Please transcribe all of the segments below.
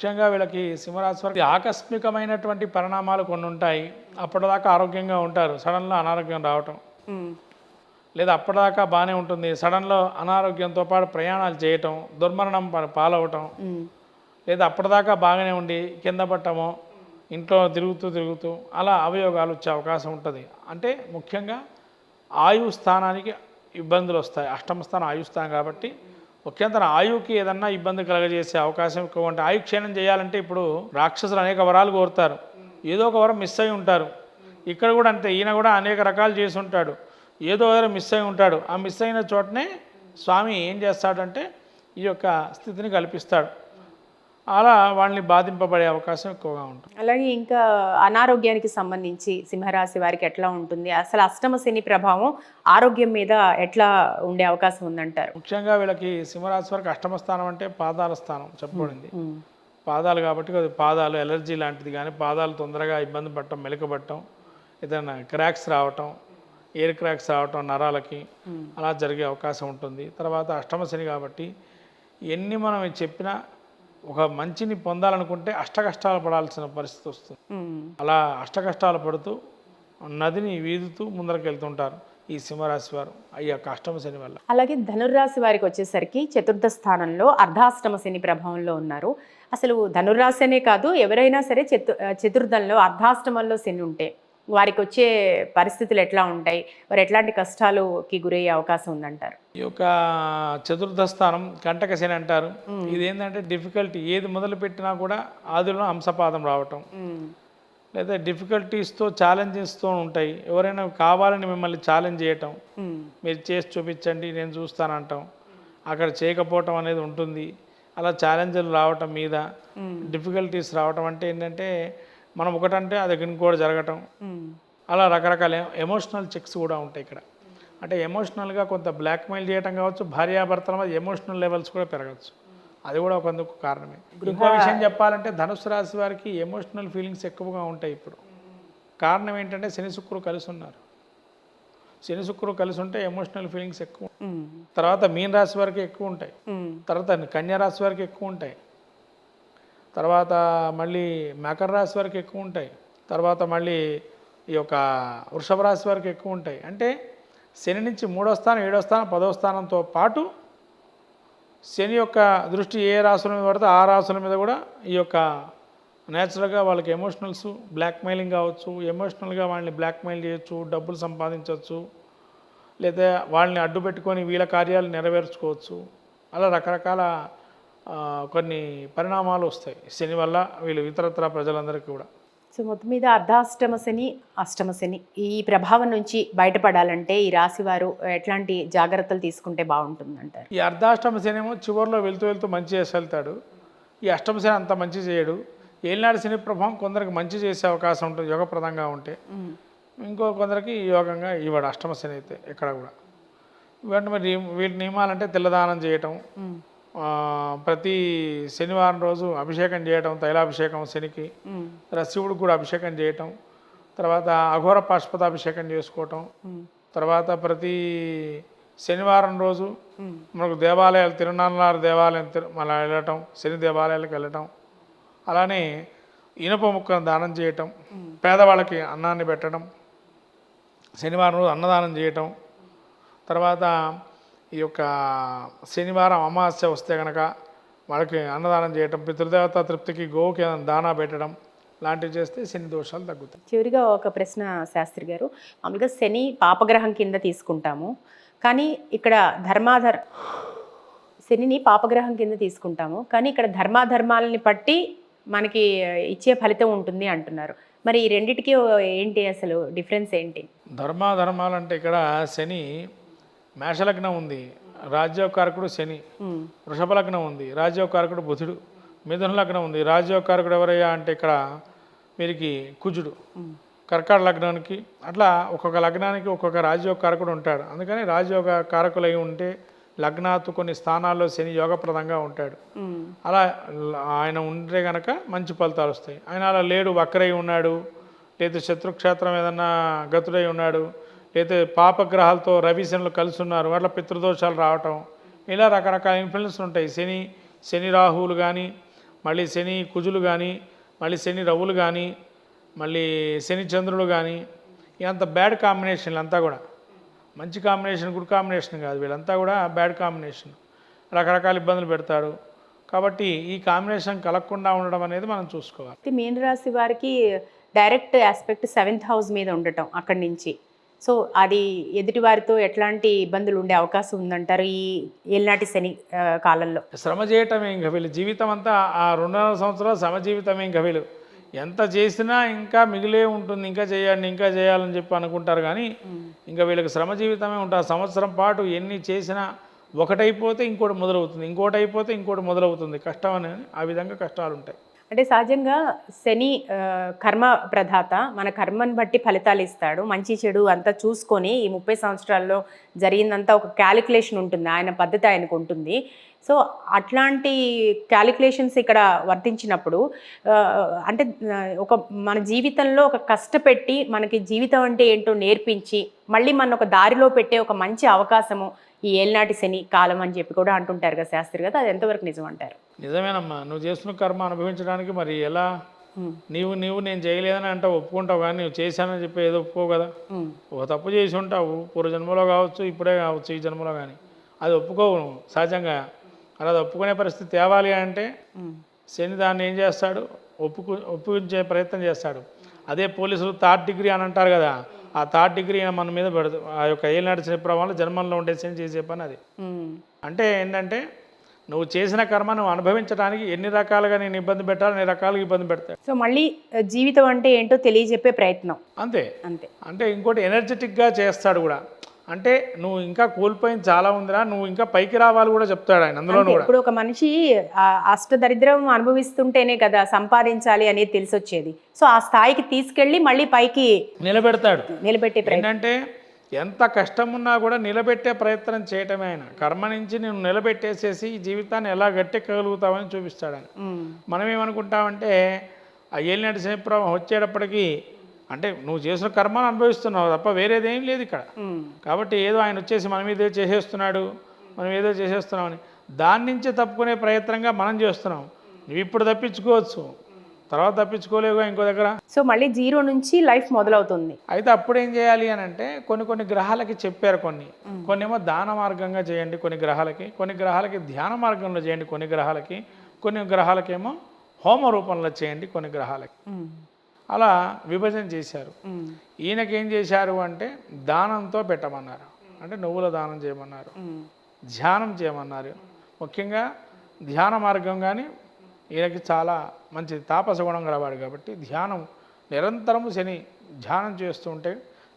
ముఖ్యంగా వీళ్ళకి సింహరాశి వారికి ఆకస్మికమైనటువంటి పరిణామాలు కొన్ని ఉంటాయి. అప్పటిదాకా ఆరోగ్యంగా ఉంటారు, సడన్లో అనారోగ్యం రావటం, ఉమ్, లేదా అప్పటిదాకా బాగానే ఉంటుంది, సడన్లో అనారోగ్యంతో పాటు ప్రయాణాలు చేయటం, దుర్మరణం పాలవటం, ఉమ్, లేదా అప్పటిదాకా బాగానే ఉండి కింద పట్టమో, ఇంట్లో తిరుగుతూ అలా అవయోగాలు వచ్చే అవకాశం ఉంటుంది. అంటే ముఖ్యంగా ఆయువు స్థానానికి ఇబ్బందులు వస్తాయి. అష్టమ స్థానం ఆయువు స్థానం కాబట్టి ముఖ్యంగా తన ఆయువుకి ఏదన్నా ఇబ్బంది కలగజేసే అవకాశం ఎక్కువ ఉంటుంది. ఆయువు క్షీణం చేయాలంటే ఇప్పుడు రాక్షసులు అనేక వరాలు కోరుతారు, ఏదో ఒక వరం మిస్ అయి ఉంటారు. ఇక్కడ కూడా అంతే, ఈయన కూడా అనేక రకాలు చేసి ఉంటాడు, ఏదో వరం మిస్ అయి ఉంటాడు. ఆ మిస్ అయిన చోటనే స్వామి ఏం చేస్తాడంటే ఈ యొక్క స్థితిని కల్పిస్తాడు. అలా వాళ్ళని బాధింపబడే అవకాశం ఎక్కువగా ఉంటుంది. అలాగే ఇంకా అనారోగ్యానికి సంబంధించి సింహరాశి వారికి ఎట్లా ఉంటుంది, అసలు అష్టమ శని ప్రభావం ఆరోగ్యం మీద ఎట్లా ఉండే అవకాశం ఉందంటారు? ముఖ్యంగా వీళ్ళకి సింహరాశి వారికి అష్టమ స్థానం అంటే పాదాల స్థానం చెప్పబడింది. ఉమ్, పాదాలు కాబట్టి అది పాదాలు ఎలర్జీ లాంటిది, కానీ పాదాలు తొందరగా ఇబ్బంది పడటం, మెలకబట్టడం, ఏదైనా క్రాక్స్ రావటం, ఎయిర్ క్రాక్స్ రావటం నరాలకి, అలా జరిగే అవకాశం ఉంటుంది. తర్వాత అష్టమ శని కాబట్టి ఎన్ని మనం చెప్పినా ఒక మంచిని పొందాలనుకుంటే అష్టకష్టాలు పడాల్సిన పరిస్థితి వస్తుంది. ఉమ్. అలా అష్టకష్టాలు పడుతూ నదిని వీదుతూ ముందరకు వెళ్తుంటారు ఈ సింహరాశి వారు ఈ యొక్క అష్టమ శని వల్ల. అలాగే ధనుర్రాశి వారికి వచ్చేసరికి చతుర్థ స్థానంలో అర్ధాష్టమ శని ప్రభావంలో ఉన్నారు. అసలు ధనుర్రాశి అనే కాదు, ఎవరైనా సరే చతుర్థంలో అర్ధాష్టమంలో శని ఉంటే వారికి వచ్చే పరిస్థితులు ఎట్లా ఉంటాయి, వారు ఎట్లాంటి కష్టాలకి గురయ్యే అవకాశం ఉందంటారు? ఈ యొక్క చతుర్థ స్థానం కంటక శని అంటారు. ఇది ఏంటంటే డిఫికల్టీ, ఏది మొదలు పెట్టినా కూడా ఆదిలో అంశపాదం రావటం, లేదా డిఫికల్టీస్తో ఛాలెంజెస్తో ఉంటాయి. ఎవరైనా కావాలని మిమ్మల్ని ఛాలెంజ్ చేయటం, మీరు చేసి చూపించండి నేను చూస్తానంటాం, అక్కడ చేయకపోవటం అనేది ఉంటుంది. అలా ఛాలెంజ్లు రావటం మీద డిఫికల్టీస్ రావటం అంటే ఏంటంటే మనం ఒకటంటే అది ఇంకోటి జరగటం, అలా రకరకాల ఎమోషనల్ చెక్స్ కూడా ఉంటాయి ఇక్కడ. అంటే ఎమోషనల్గా కొంత బ్లాక్మెయిల్ చేయటం కావచ్చు, భార్యాభర్తల మధ్య ఎమోషనల్ లెవెల్స్ కూడా పెరగచ్చు, అది కూడా కొందుకు కారణమే. ఇంకో విషయం చెప్పాలంటే ధనుసు రాశి వారికి ఎమోషనల్ ఫీలింగ్స్ ఎక్కువగా ఉంటాయి ఇప్పుడు. కారణం ఏంటంటే శని శుక్రుడు కలిసి ఉన్నారు. శని శుక్రుడు కలిసి ఉంటే ఎమోషనల్ ఫీలింగ్స్ ఎక్కువ. తర్వాత మీన రాశి వారికి ఎక్కువ ఉంటాయి, తర్వాత కన్యా రాశి వారికి ఎక్కువ ఉంటాయి, తర్వాత మళ్ళీ మకర రాశి వారికి ఎక్కువ ఉంటాయి, తర్వాత మళ్ళీ ఈ యొక్క వృషభ రాశి వారికి ఎక్కువ ఉంటాయి. అంటే శని నుంచి 3వ స్థానం, 7వ స్థానం, 10వ స్థానంతో పాటు శని యొక్క దృష్టి ఏ రాశుల మీద పడితే ఆ రాశుల మీద కూడా ఈ యొక్క నేచురల్గా వాళ్ళకి ఎమోషనల్స్ బ్లాక్మెయిలింగ్ కావచ్చు, ఎమోషనల్గా వాళ్ళని బ్లాక్మెయిల్ చేయొచ్చు, డబ్బులు సంపాదించవచ్చు, లేదా వాళ్ళని అడ్డు పెట్టుకొని వీళ్ళ కార్యాలు నెరవేర్చుకోవచ్చు. అలా రకరకాల కొన్ని పరిణామాలు వస్తాయి శని వల్ల వీళ్ళు ఇతరత్ర ప్రజలందరికీ కూడా. సో మొత్తం మీద అర్ధాష్టమ శని, అష్టమ శని ఈ ప్రభావం నుంచి బయటపడాలంటే ఈ రాశి వారు ఎట్లాంటి జాగ్రత్తలు తీసుకుంటే బాగుంటుంది అంటారు? ఈ అర్ధాష్టమ శని ఏమో చివరిలో వెళ్తూ మంచి చేసి వెళ్తాడు. ఈ అష్టమ శని అంత మంచి చేయడు. ఏలినాడు శని ప్రభావం కొందరికి మంచి చేసే అవకాశం ఉంటుంది యోగప్రదంగా ఉంటే, ఇంకో కొందరికి యోగంగా ఇవ్వడు అష్టమ శని అయితే ఎక్కడ కూడా. ఇవన్నీ మరి వీటి నియమాలంటే తెల్లదానం చేయటం, ప్రతి శనివారం రోజు అభిషేకం చేయటం, తైలాభిషేకం శనికి, శివుడికి కూడా అభిషేకం చేయటం, తర్వాత అఘోర పాశుపతాభిషేకం చేసుకోవటం, తర్వాత ప్రతి శనివారం రోజు మనకు దేవాలయాలు తిరునాళ్ళ దేవాలయం మళ్ళీ వెళ్ళటం, శని దేవాలయాలకు వెళ్ళటం, అలానే ఇనుప ముక్కను దానం చేయటం, పేదవాళ్ళకి అన్నాన్ని పెట్టడం, శనివారం రోజు అన్నదానం చేయటం, తర్వాత ఈ యొక్క శనివారం అమావాస్య వస్తే కనుక వాళ్ళకి అన్నదానం చేయటం, పితృదేవత తృప్తికి గోవుకి దానా పెట్టడం లాంటివి చేస్తే శని దోషాలు తగ్గుతాయి. చివరిగా ఒక ప్రశ్న శాస్త్రి గారు, మామూలుగా శని పాపగ్రహం కింద తీసుకుంటాము, కానీ ఇక్కడ శనిని పాపగ్రహం కింద తీసుకుంటాము, కానీ ఇక్కడ ధర్మాధర్మాలని బట్టి మనకి ఇచ్చే ఫలితం ఉంటుంది అంటున్నారు. మరి ఈ రెండిటికి ఏంటి అసలు డిఫరెన్స్ ఏంటి? ధర్మాధర్మాలంటే ఇక్కడ శని మేషలగ్నం ఉంది, రాజ్యోకారకుడు శని. వృషభ లగ్నం ఉంది, రాజ్యోకారకుడు బుధుడు. మిథున లగ్నం ఉంది, రాజ్యోకారకుడు ఎవరయ్యా అంటే ఇక్కడ వీరికి కుజుడు. కర్కాటక లగ్నానికి అట్లా ఒక్కొక్క లగ్నానికి ఒక్కొక్క రాజ్యోకారకుడు ఉంటాడు. అందుకని రాజ్యోగ కారకులై ఉంటే లగ్నాతు కొన్ని స్థానాల్లో శని యోగప్రదంగా ఉంటాడు. అలా ఆయన ఉంటే కనుక మంచి ఫలితాలు వస్తాయి. ఆయన అలా లేడు, వక్రై ఉన్నాడు, లేదా శత్రుక్షేత్రం ఏదన్నా గతుడై ఉన్నాడు, లేదా పాపగ్రహాలతో రవిశనులు కలిసి ఉన్నారు, అట్లా పితృదోషాలు రావటం, ఇలా రకరకాల ఇన్ఫ్లుయెన్స్ ఉంటాయి. శని రాహువులు కానీ మళ్ళీ శని కుజులు కానీ, మళ్ళీ శని రవులు కానీ, మళ్ళీ శని చంద్రులు కానీ, ఇదంతా బ్యాడ్ కాంబినేషన్లు అంతా కూడా. మంచి కాంబినేషన్, గుడ్ కాంబినేషన్ కాదు, వీళ్ళంతా కూడా బ్యాడ్ కాంబినేషన్. రకరకాల ఇబ్బందులు పెడతాడు. కాబట్టి ఈ కాంబినేషన్ కలగకుండా ఉండడం అనేది మనం చూసుకోవాలి. మీన రాశి వారికి డైరెక్ట్ ఆస్పెక్ట్ 7th హౌస్ మీద ఉండటం అక్కడి నుంచి, సో అది ఎదుటి వారితో ఎట్లాంటి ఇబ్బందులు ఉండే అవకాశం ఉందంటారు ఈ ఏలినాటి శని కాలంలో? శ్రమ చేయటమే ఇంకా వీళ్ళు జీవితం అంతా, ఆ 2.5 సంవత్సరాలు శ్రమ జీవితమే. ఇంకా వీళ్ళు ఎంత చేసినా ఇంకా మిగిలే ఉంటుంది, ఇంకా చేయాలని చెప్పి అనుకుంటారు. కానీ ఇంకా వీళ్ళకి శ్రమ జీవితమే ఉంటుంది. సంవత్సరం పాటు ఎన్ని చేసినా ఒకటైపోతే ఇంకోటి మొదలవుతుంది, ఇంకోటి అయిపోతే ఇంకోటి మొదలవుతుంది. కష్టం అని ఆ విధంగా కష్టాలు ఉంటాయి. అంటే సహజంగా శని కర్మ ప్రదాత, మన కర్మని బట్టి ఫలితాలు ఇస్తాడు. మంచి చెడు అంతా చూసుకొని ఈ 30 సంవత్సరాల్లో జరిగిందంతా ఒక క్యాలిక్యులేషన్ ఉంటుంది, ఆయన పద్ధతి ఆయనకు ఉంటుంది. సో అట్లాంటి క్యాలిక్యులేషన్స్ ఇక్కడ వర్తించినప్పుడు అంటే ఒక మన జీవితంలో ఒక కష్టపెట్టి మనకి జీవితం అంటే ఏంటో నేర్పించి మళ్ళీ మన ఒక దారిలో పెట్టే ఒక మంచి అవకాశము ఈ ఏలినాటి శని కాలం అని చెప్పి కూడా అంటుంటారు కదా శాస్త్రి గారు, అది ఎంతవరకు నిజం అంటారు? నిజమేనమ్మా. నువ్వు చేస్తున్న కర్మ అనుభవించడానికి మరి ఎలా? నీవు నేను చేయలేదని అంటావు, ఒప్పుకుంటావు. కానీ నువ్వు చేశానని చెప్పి ఏదో ఒప్పుకోవు కదా. ఒక తప్పు చేసి ఉంటావు, పూర్వజన్మలో కావచ్చు, ఇప్పుడే కావచ్చు, ఈ జన్మలో కానీ. అది ఒప్పుకోవు నువ్వు సహజంగా. అలా ఒప్పుకునే పరిస్థితి తేవాలి అంటే శని దాన్ని ఏం చేస్తాడు, ఒప్పించే ప్రయత్నం చేస్తాడు. అదే పోలీసులు 3rd డిగ్రీ అని అంటారు కదా, ఆ 3rd డిగ్రీ మన మీద పెడతాడు. ఆ యొక్క ఏలినాటి శని ప్రభావం జన్మంలో ఉండే శని చేసే పని అది. అంటే ఏంటంటే నువ్వు చేసిన కర్మ నువ్వు అనుభవించడానికి ఎన్ని రకాలుగా నేను ఇబ్బంది పెట్టాలి, అన్ని రకాలుగా ఇబ్బంది పెడతాడు. సో మళ్ళీ జీవితం అంటే ఏంటో తెలియజెప్పే ప్రయత్నం. అంతే అంతే. అంటే ఇంకోటి ఎనర్జెటిక్గా చేస్తాడు కూడా. అంటే నువ్వు ఇంకా కోల్పోయింది చాలా ఉందిరా, నువ్వు ఇంకా పైకి రావాలి కూడా చెప్తాడు ఆయన అందులో కూడా. ఇప్పుడు ఒక మనిషి అష్టదరిద్రం అనుభవిస్తుంటేనే కదా సంపాదించాలి అనేది తెలిసి వచ్చేది. సో ఆ స్థాయికి తీసుకెళ్ళి మళ్ళీ పైకి నిలబెడతాడు. నిలబెట్టే ప్రయత్నం. ఏంటంటే ఎంత కష్టం ఉన్నా కూడా నిలబెట్టే ప్రయత్నం చేయటమే ఆయన. కర్మ నుంచి నేను నిలబెట్టేసేసి ఈ జీవితాన్ని ఎలా గట్టెక్కగలుగుతామని చూపిస్తాడు ఆయన. మనం ఏమనుకుంటామంటే ఆ ఏలినాటి శని ప్రభావం వచ్చేటప్పటికి అంటే నువ్వు చేసిన కర్మను అనుభవిస్తున్నావు తప్ప వేరేదేం లేదు ఇక్కడ. కాబట్టి ఏదో ఆయన వచ్చేసి మనం ఏదో చేసేస్తున్నామని దాని నుంచి తప్పుకునే ప్రయత్నంగా మనం చేస్తున్నాం. నువ్వు ఇప్పుడు తప్పించుకోవచ్చు, తర్వాత తప్పించుకోలేవుగా ఇంకో దగ్గర. సో మళ్ళీ 0 నుంచి లైఫ్ మొదలవుతుంది. అయితే అప్పుడు ఏం చేయాలి అని అంటే కొన్ని గ్రహాలకి చెప్పారు. కొన్ని ఏమో దాన మార్గంగా చేయండి, కొన్ని గ్రహాలకి ధ్యాన మార్గంలో చేయండి, కొన్ని గ్రహాలకేమో హోమ రూపంలో చేయండి, కొన్ని గ్రహాలకి అలా విభజన చేశారు. ఈయనకి ఏం చేశారు అంటే దానంతో పెట్టమన్నారు. అంటే నువ్వుల దానం చేయమన్నారు, ధ్యానం చేయమన్నారు. ముఖ్యంగా ధ్యాన మార్గం కానీ ఈయనకి చాలా మంచి తాపస గుణం గలవాడు కాబట్టి ధ్యానం నిరంతరము శని ధ్యానం చేస్తూ ఉంటే,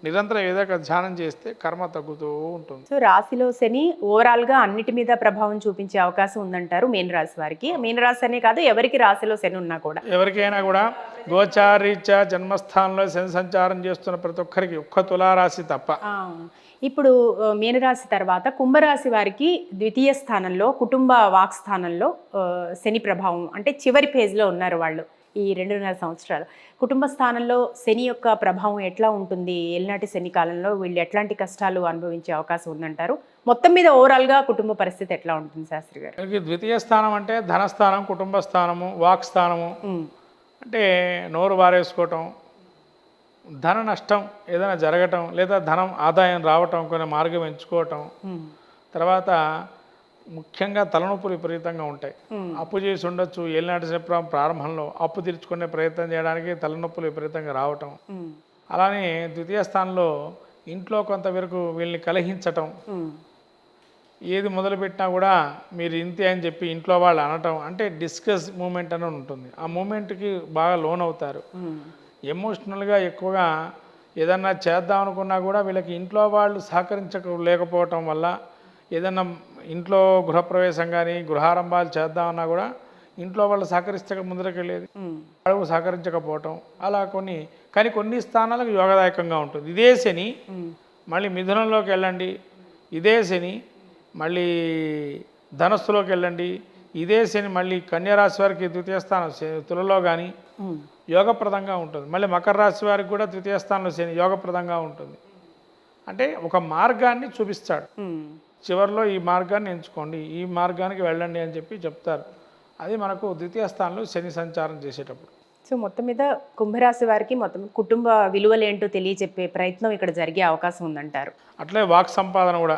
నిరంతరం ఏదో ధ్యానం చేస్తే కర్మ తగ్గుతూ ఉంటుంది. సో రాశిలో శని ఓవరాల్గా అన్నిటి మీద ప్రభావం చూపించే అవకాశం ఉందంటారు మీనరాశి వారికి. మీనరాశి అనే కాదు, ఎవరికి రాశిలో శని ఉన్నా కూడా, ఎవరికైనా కూడా గోచారీత్యా జన్మస్థానంలో శని సంచారం చేస్తున్న ప్రతి ఒక్కరికి, ఒక్క తులారాశి తప్ప. ఇప్పుడు మీనరాశి తర్వాత కుంభరాశి వారికి 2వ స్థానంలో కుటుంబ వాక్ స్థానంలో శని ప్రభావం, అంటే చివరి పేజ్లో ఉన్నారు వాళ్ళు ఈ 2.5 సంవత్సరాలు. కుటుంబ స్థానంలో శని యొక్క ప్రభావం ఎట్లా ఉంటుంది? ఏలినాటి శని కాలంలో వీళ్ళు ఎట్లాంటి కష్టాలు అనుభవించే అవకాశం ఉందంటారు? మొత్తం మీద ఓవరాల్గా కుటుంబ పరిస్థితి ఎట్లా ఉంటుంది శాస్త్రి గారు? 2వ స్థానం అంటే ధనస్థానం, కుటుంబ స్థానము, వాక్ స్థానము. అంటే నోరు వారేసుకోవటం, ధన నష్టం ఏదైనా జరగటం, లేదా ధనం ఆదాయం రావటం, కొన్ని మార్గం ఎంచుకోవటం. తర్వాత ముఖ్యంగా తలనొప్పులు విపరీతంగా ఉంటాయి. అప్పు చేసి ఉండొచ్చు, ఏలినాటి శని ప్రారంభంలో అప్పు తీర్చుకునే ప్రయత్నం చేయడానికి తలనొప్పులు విపరీతంగా రావటం. అలానే 2వ స్థానంలో ఇంట్లో కొంతవరకు వీళ్ళని కలహించటం, ఏది మొదలుపెట్టినా కూడా మీరు ఇంతే అని చెప్పి ఇంట్లో వాళ్ళు అనటం. అంటే డిస్కస్ మూమెంట్ అని ఉంటుంది. ఆ మూమెంట్కి బాగా లోన్ అవుతారు. ఎమోషనల్గా ఎక్కువగా ఏదన్నా చేద్దాం అనుకున్నా కూడా వీళ్ళకి ఇంట్లో వాళ్ళు సహకరించలేకపోవటం వల్ల, ఏదన్నా ఇంట్లో గృహప్రవేశం కానీ గృహారంభాలు చేద్దామన్నా కూడా ఇంట్లో వాళ్ళు సహకరిస్తే ముందరకెళ్ళేది, అడుగు సహకరించకపోవటం. అలా కొన్ని స్థానాలకు యోగదాయకంగా ఉంటుంది. ఇదే శని మళ్ళీ మిథునంలోకి వెళ్ళండి, ఇదే శని మళ్ళీ ధనస్సులోకి వెళ్ళండి, ఇదే శని మళ్ళీ కన్యరాశి వారికి 2వ స్థానం తులలో కానీ యోగప్రదంగా ఉంటుంది. మళ్ళీ మకర రాశి వారికి కూడా 2వ స్థానంలో శని యోగప్రదంగా ఉంటుంది. అంటే ఒక మార్గాన్ని చూపిస్తాడు. చివరిలో ఈ మార్గాన్ని ఎంచుకోండి, ఈ మార్గానికి వెళ్ళండి అని చెప్పి చెప్తారు. అది మనకు ద్వితీయ స్థానంలో శని సంచారం చేసేటప్పుడు. సో మొత్తం మీద కుంభరాశి వారికి మొత్తం కుటుంబ విలువలేంటో తెలియజెప్పే ప్రయత్నం ఇక్కడ జరిగే అవకాశం ఉందంటారు. అట్లే వాక్ సంపాదన కూడా,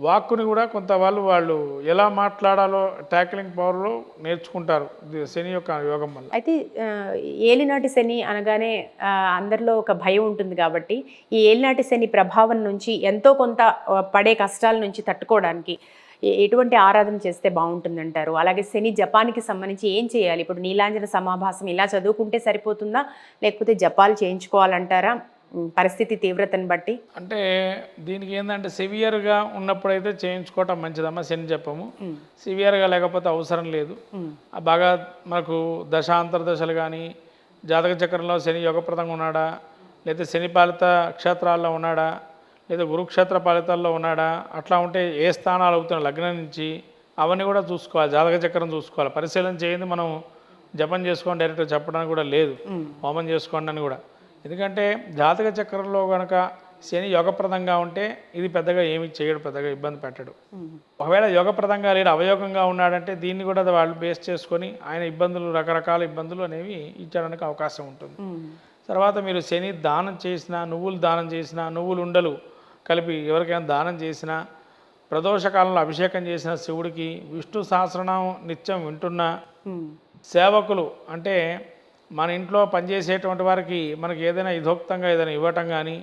వాక్కుని కూడా కొంత వాళ్ళు ఎలా మాట్లాడాలో ట్యాక్లింగ్ పవర్లో నేర్చుకుంటారు శని యొక్క యోగం వల్ల. అయితే ఏలినాటి శని అనగానే అందరిలో ఒక భయం ఉంటుంది కాబట్టి ఈ ఏలినాటి శని ప్రభావం నుంచి ఎంతో కొంత పడే కష్టాల నుంచి తట్టుకోవడానికి ఎటువంటి ఆరాధన చేస్తే బాగుంటుందంటారు? అలాగే శని జపానికి సంబంధించి ఏం చేయాలి? ఇప్పుడు నీలాంజన సమాభాసం ఇలా చదువుకుంటే సరిపోతుందా, లేకపోతే జపాలు చేయించుకోవాలంటారా పరిస్థితి తీవ్రతను బట్టి? అంటే దీనికి ఏంటంటే సివియర్గా ఉన్నప్పుడైతే చేయించుకోవటం మంచిదమ్మా శని జపము. సివియర్గా లేకపోతే అవసరం లేదు. బాగా మనకు దశాంతర దశలు కానీ, జాతక చక్రంలో శని యోగప్రదంగా ఉన్నాడా, లేదా శని పాలిత క్షేత్రాల్లో ఉన్నాడా, లేదా గురుక్షేత్ర ఫలితాల్లో ఉన్నాడా, అట్లా ఉంటే ఏ స్థానాలు అవుతున్న లగ్నం నుంచి అవన్నీ కూడా చూసుకోవాలి. జాతక చక్రం చూసుకోవాలి. పరిశీలన చేయండి, మనం జపం చేసుకోండి డైరెక్ట్గా చెప్పడానికి కూడా లేదు, హోమం చేసుకోండి అని కూడా. ఎందుకంటే జాతక చక్రంలో కనుక శని యోగప్రదంగా ఉంటే ఇది పెద్దగా ఏమి చేయడు, పెద్దగా ఇబ్బంది పెట్టడు. ఒకవేళ యోగప్రదంగా లేడు అవయోగంగా ఉన్నాడంటే దీన్ని కూడా వాళ్ళు బేస్ చేసుకొని ఆయన ఇబ్బందులు, రకరకాల ఇబ్బందులు అనేవి ఇచ్చడానికి అవకాశం ఉంటుంది. తర్వాత మీరు శని దానం చేసినా, నువ్వులు దానం చేసినా, నువ్వులు ఉండలు కలిపి ఎవరికైనా దానం చేసినా, ప్రదోషకాలంలో అభిషేకం చేసిన శివుడికి, విష్ణు సహస్రనామం నిత్యం వింటున్నా, సేవకులు అంటే మన ఇంట్లో పనిచేసేటువంటి వారికి మనకి ఏదైనా యథోక్తంగా ఏదైనా ఇవ్వటం కానీ,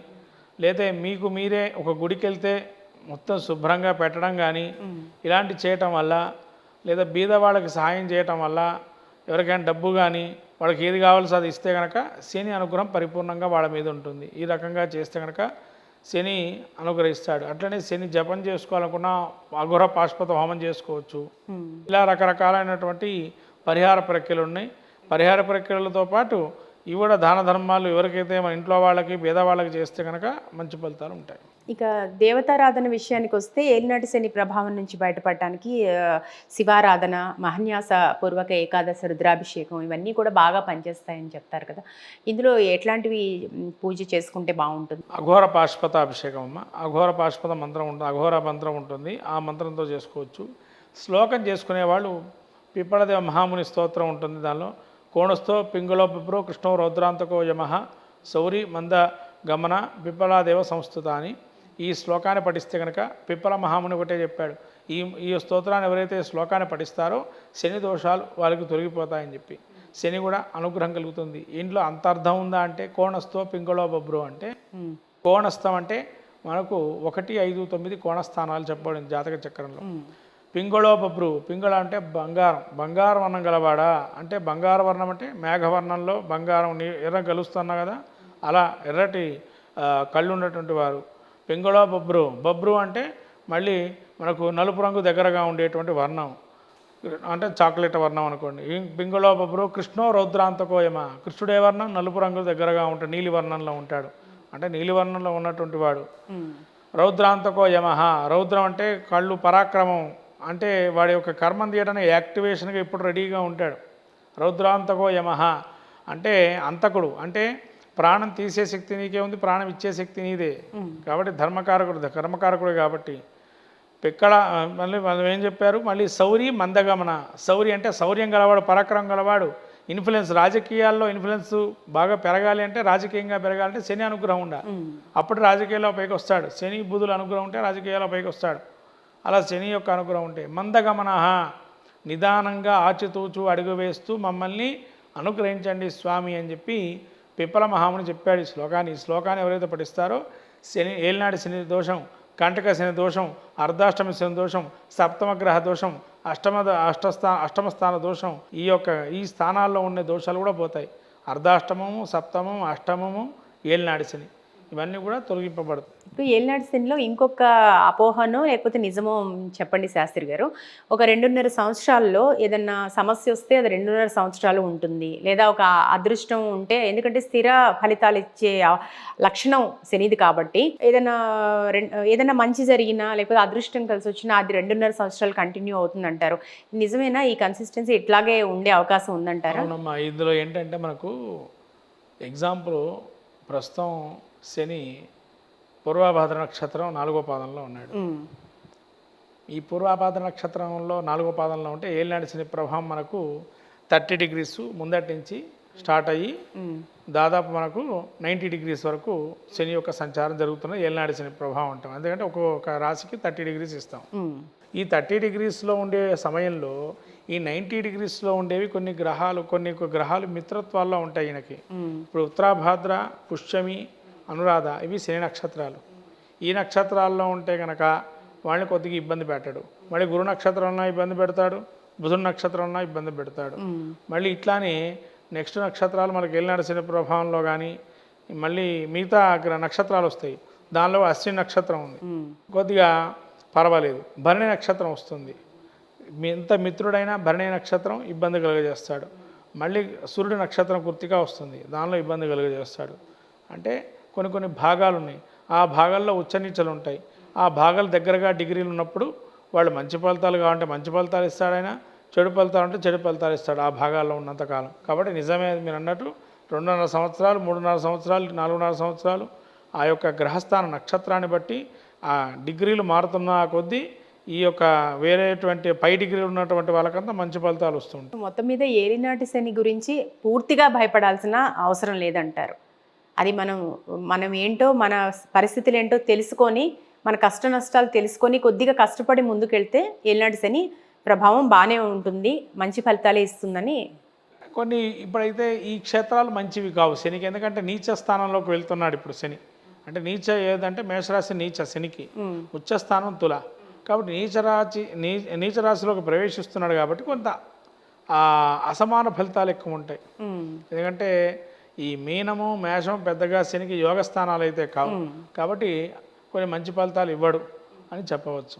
లేదా మీకు మీరే ఒక గుడికి వెళ్తే మొత్తం శుభ్రంగా పెట్టడం కానీ, ఇలాంటి చేయటం వల్ల, లేదా బీద వాళ్ళకి సహాయం చేయటం వల్ల, ఎవరికైనా డబ్బు కానీ వాళ్ళకి ఏది కావాల్సి అది ఇస్తే కనుక శని అనుగ్రహం పరిపూర్ణంగా వాళ్ళ మీద ఉంటుంది. ఈ రకంగా చేస్తే కనుక శని అనుగ్రహిస్తాడు. అట్లనే శని జపం చేసుకోవాలనుకున్నా అఘోర పాశుపత హోమం చేసుకోవచ్చు. ఇలా రకరకాలైనటువంటి పరిహార ప్రక్రియలు ఉన్నాయి. పరిహార ప్రక్రియలతో పాటు ఇవి కూడా దాన ధర్మాలు ఎవరికైతే మన ఇంట్లో వాళ్ళకి పేదవాళ్ళకి చేస్తే కనుక మంచి ఫలితాలు ఉంటాయి. ఇక దేవతారాధన విషయానికి వస్తే ఏలినాటి శని ప్రభావం నుంచి బయటపడటానికి శివారాధన, మహన్యాస పూర్వక ఏకాదశ రుద్రాభిషేకం ఇవన్నీ కూడా బాగా పనిచేస్తాయని చెప్తారు కదా. ఇందులో ఎట్లాంటివి పూజ చేసుకుంటే బాగుంటుంది? అఘోర పాశుపత అభిషేకం అమ్మ, అఘోర పాశుపత మంత్రం ఉంటుంది, అఘోర మంత్రం ఉంటుంది, ఆ మంత్రంతో చేసుకోవచ్చు. శ్లోకం చేసుకునేవాళ్ళు పిప్పళదేవ మహాముని స్తోత్రం ఉంటుంది. దానిలో కోణస్థో పింగులో పిప్రో కృష్ణో రౌద్రాంతకో యమః సౌరి మంద గమన పిప్పలాదేవ సంస్థుత అని ఈ శ్లోకాన్ని పఠిస్తే కనుక, పిప్పల మహాముని ఒకటే చెప్పాడు, ఈ స్తోత్రాన్ని ఎవరైతే శ్లోకాన్ని పఠిస్తారో శని దోషాలు వాళ్ళకి తొలగిపోతాయని చెప్పి, శని కూడా అనుగ్రహం కలుగుతుంది. ఇంట్లో అంత అర్థం ఉందా అంటే, కోణస్థో పింగళో బబ్రో అంటే, కోణస్థం అంటే మనకు 1, 5, 9 కోణస్థానాలు చెప్పబడింది జాతక చక్రంలో. పింగళో బబ్రు, పింగళ అంటే బంగారం, బంగారు వర్ణం గలవాడా అంటే, బంగారు వర్ణం అంటే మేఘవర్ణంలో బంగారం ఎర్ర కలుస్తున్నా కదా, అలా ఎర్రటి కళ్ళు ఉన్నటువంటి వారు. పింగళో బబ్రు, బబ్రు అంటే మళ్ళీ మనకు నలుపు రంగు దగ్గరగా ఉండేటువంటి వర్ణం అంటే చాక్లెట్ వర్ణం అనుకోండి. పింగళో బబ్రు కృష్ణో రౌద్రాంతకోయమ, కృష్ణుడే వర్ణం నలుపు రంగు దగ్గరగా ఉంటాడు, నీలి వర్ణంలో ఉంటాడు అంటే నీలి వర్ణంలో ఉన్నటువంటి వాడు. రౌద్రాంతకో యమః, రౌద్రం అంటే కళ్ళు, పరాక్రమం అంటే వాడి యొక్క కర్మం తీయడానికి యాక్టివేషన్గా ఇప్పుడు రెడీగా ఉంటాడు. రౌద్రాంతకో యమః అంటే అంతకుడు, అంటే ప్రాణం తీసే శక్తి నీకే ఉంది, ప్రాణం ఇచ్చే శక్తి నీదే కాబట్టి ధర్మకారకుడు, కర్మకారకుడు కాబట్టి. పిక్కల మళ్ళీ వాళ్ళు ఏం చెప్పారు, మళ్ళీ శౌరి మందగమన, శౌరి అంటే శౌర్యం గలవాడు, పరాక్రమం గలవాడు, ఇన్ఫ్లుయెన్స్, రాజకీయాల్లో ఇన్ఫ్లుయెన్స్ బాగా పెరగాలి అంటే, రాజకీయంగా పెరగాలంటే శని అనుగ్రహం ఉండాలి, అప్పుడు రాజకీయాల్లో పైకి వస్తాడు. శని బుధుల అనుగ్రహం ఉంటే రాజకీయాల్లో పైకి వస్తాడు. అలా శని యొక్క అనుగ్రహం ఉంటే మందగమన, నిదానంగా ఆచితూచు అడుగు వేస్తూ మమ్మల్ని అనుగ్రహించండి స్వామి అని చెప్పి పిప్పల మహాముని చెప్పాడు ఈ శ్లోకాన్ని. ఈ శ్లోకాన్ని ఎవరైతే పఠిస్తారో శని, ఏలినాటి శని దోషం, కంటక శని దోషం, అర్ధాష్టమి శని దోషం, సప్తమ గ్రహ దోషం, అష్టమ స్థాన దోషం, ఈ స్థానాల్లో ఉండే దోషాలు కూడా పోతాయి. అర్ధాష్టమము, సప్తమము, అష్టమము, ఏలినాటి శని ఇవన్నీ కూడా తొలగింపబడుతుంది. ఇప్పుడు ఏలినాటి శనిలో ఇంకొక అపోహనో లేకపోతే నిజమో చెప్పండి శాస్త్రి గారు. ఒక 2.5 సంవత్సరాల్లో ఏదన్నా సమస్య వస్తే అది 2.5 సంవత్సరాలు ఉంటుంది, లేదా ఒక అదృష్టం ఉంటే, ఎందుకంటే స్థిర ఫలితాలు ఇచ్చే లక్షణం శనిది కాబట్టి, ఏదైనా మంచి జరిగినా లేకపోతే అదృష్టం కలిసి వచ్చినా అది 2.5 సంవత్సరాలు కంటిన్యూ అవుతుంది అంటారు. నిజమేనా? ఈ కన్సిస్టెన్సీ ఇట్లాగే ఉండే అవకాశం ఉందంటారా? అవునమ్మా, ఇందులో ఏంటంటే మనకు ఎగ్జాంపుల్ ప్రస్తుతం శని పూర్వభాద్ర నక్షత్రం 4వ పాదంలో ఉన్నాడు. ఈ పూర్వాపాద నక్షత్రంలో 4వ పాదంలో ఉంటే ఏలినాటి శని ప్రభావం మనకు 30 డిగ్రీస్ ముందటి నుంచి స్టార్ట్ అయ్యి దాదాపు మనకు 90 డిగ్రీస్ వరకు శని యొక్క సంచారం జరుగుతున్న ఏలినాటి శని ప్రభావం అంటాం. ఎందుకంటే ఒక్కొక్క రాశికి 30 డిగ్రీస్ ఇస్తాం. ఈ 30 డిగ్రీస్లో ఉండే సమయంలో ఈ 90 డిగ్రీస్లో ఉండేవి కొన్ని గ్రహాలు మిత్రత్వాల్లో ఉంటాయి ఈయనకి. ఇప్పుడు ఉత్తరాభాద్ర, పుష్యమి, అనురాధ ఇవి శని నక్షత్రాలు. ఈ నక్షత్రాల్లో ఉంటే కనుక వాళ్ళని కొద్దిగా ఇబ్బంది పెట్టాడు. మళ్ళీ గురు నక్షత్రంలో ఇబ్బంది పెడతాడు, బుధుడు నక్షత్రంలో ఇబ్బంది పెడతాడు. మళ్ళీ ఇట్లానే నెక్స్ట్ నక్షత్రాలు మనకి ఏలినాటి శని ప్రభావంలో కానీ మళ్ళీ మిగతా నక్షత్రాలు వస్తాయి. దానిలో అశ్విని నక్షత్రం ఉంది, కొద్దిగా పర్వాలేదు. భరణి నక్షత్రం వస్తుంది, ఎంత మిత్రుడైనా భరణి నక్షత్రం ఇబ్బంది కలుగజేస్తాడు. మళ్ళీ సూర్యుడి నక్షత్రం కృత్తిక వస్తుంది, దానిలో ఇబ్బంది కలుగజేస్తాడు. అంటే కొన్ని భాగాలు ఉన్నాయి, ఆ భాగాల్లో ఉచ్చనీచలు ఉంటాయి. ఆ భాగాలు దగ్గరగా డిగ్రీలు ఉన్నప్పుడు వాళ్ళు మంచి ఫలితాలు కావాలంటే మంచి ఫలితాలు ఇస్తాడైనా, చెడు ఫలితాలు అంటే చెడు ఫలితాలు ఇస్తాడు ఆ భాగాల్లో ఉన్నంతకాలం. కాబట్టి నిజమే మీరు అన్నట్టు 2.5 సంవత్సరాలు, 3.5 సంవత్సరాలు, 4.5 సంవత్సరాలు ఆ యొక్క గ్రహస్థాన నక్షత్రాన్ని బట్టి ఆ డిగ్రీలు మారుతున్న కొద్దీ ఈ యొక్క వేరేటువంటి పై డిగ్రీలు ఉన్నటువంటి వాళ్ళకంతా మంచి ఫలితాలు వస్తుంటాయి. మొత్తం మీద ఏలినాటి శని గురించి పూర్తిగా భయపడాల్సిన అవసరం లేదంటారు. అది మనం ఏంటో, మన పరిస్థితులు ఏంటో తెలుసుకొని, మన కష్ట నష్టాలు తెలుసుకొని కొద్దిగా కష్టపడి ముందుకెళ్తే ఏలినాటి శని ప్రభావం బాగానే ఉంటుంది, మంచి ఫలితాలే ఇస్తుందని. ఇప్పుడైతే ఈ క్షేత్రాలు మంచివి కావు శనికి, ఎందుకంటే నీచ స్థానంలోకి వెళ్తున్నాడు ఇప్పుడు శని. అంటే నీచ ఏదంటే మేషరాశి నీచ శనికి, ఉచ్చ స్థానం తుల. కాబట్టి నీచ రాశిలోకి ప్రవేశిస్తున్నాడు కాబట్టి కొంత అసమాన ఫలితాలు ఎక్కువ ఉంటాయి. ఎందుకంటే ఈ మీనము, మేషం పెద్దగా శనికి యోగ స్థానాలు అయితే కావు. కాబట్టి కొన్ని మంచి ఫలితాలు ఇవ్వడు అని చెప్పవచ్చు.